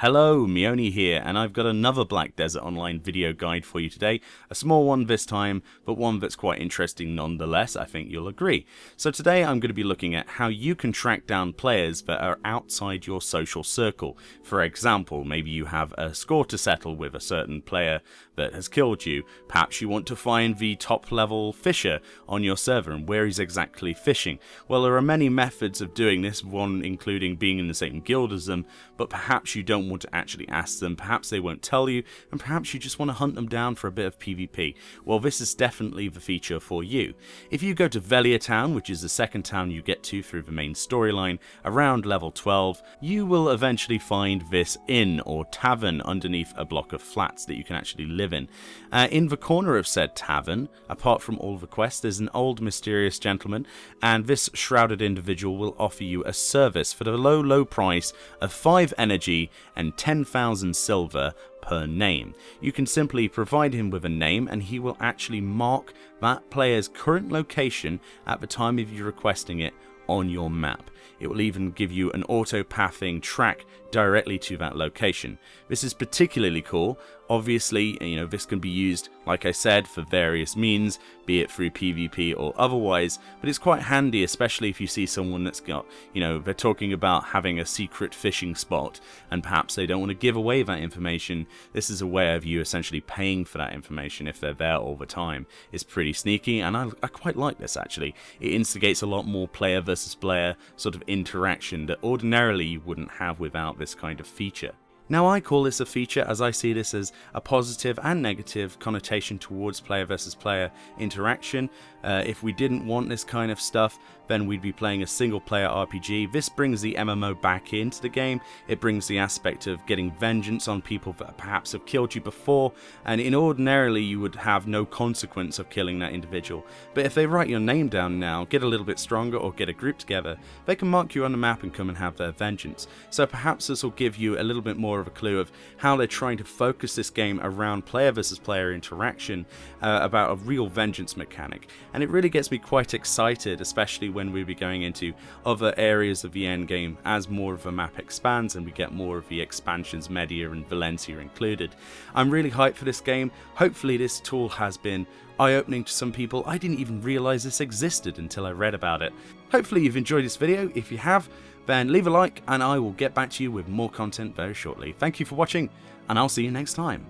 Hello, Meoni here, and I've got another Black Desert Online video guide for you today. A small one this time, but one that's quite interesting nonetheless, I think you'll agree. So today I'm going to be looking at how you can track down players that are outside your social circle. For example, maybe you have a score to settle with a certain player that has killed you. Perhaps you want to find the top level fisher on your server and where he's exactly fishing. Well, there are many methods of doing this, one including being in the same guild as them, but perhaps you don't want to actually ask them, perhaps they won't tell you, and perhaps you just want to hunt them down for a bit of PvP. Well, this is definitely the feature for you. If you go to Velia Town, which is the second town you get to through the main storyline, around level 12, you will eventually find this inn or tavern underneath a block of flats that you can actually live in. In the corner of said tavern, apart from all the quests, there's an old mysterious gentleman, and this shrouded individual will offer you a service for the low price of 5 energy and 10,000 silver per name. You can simply provide him with a name and he will actually mark that player's current location at the time of you requesting it on your map. It will even give you an auto-pathing track directly to that location. This is particularly cool. Obviously, this can be used, like I said, for various means, be it through PvP or otherwise, but it's quite handy, especially if you see someone that's got, they're talking about having a secret fishing spot, and perhaps they don't want to give away that information. This is a way of you essentially paying for that information if they're there all the time. It's pretty sneaky, and I quite like this actually. It instigates a lot more player versus player sort of interaction that ordinarily you wouldn't have without this kind of feature. Now, I call this a feature as I see this as a positive and negative connotation towards player versus player interaction. If we didn't want this kind of stuff, then we'd be playing a single player RPG. This brings the MMO back into the game. It brings the aspect of getting vengeance on people that perhaps have killed you before, and ordinarily you would have no consequence of killing that individual. But if they write your name down now, get a little bit stronger or get a group together, they can mark you on the map and come and have their vengeance. So perhaps this will give you a little bit more of a clue of how they're trying to focus this game around player versus player interaction, about a real vengeance mechanic. And it really gets me quite excited, especially when we'll be going into other areas of the end game as more of the map expands and we get more of the expansions, Media and Valencia included. I'm really hyped for this game. Hopefully this tool has been eye-opening to some people. I didn't even realize this existed until I read about it. Hopefully you've enjoyed this video. If you have, then leave a like and I will get back to you with more content very shortly. Thank you for watching, and I'll see you next time.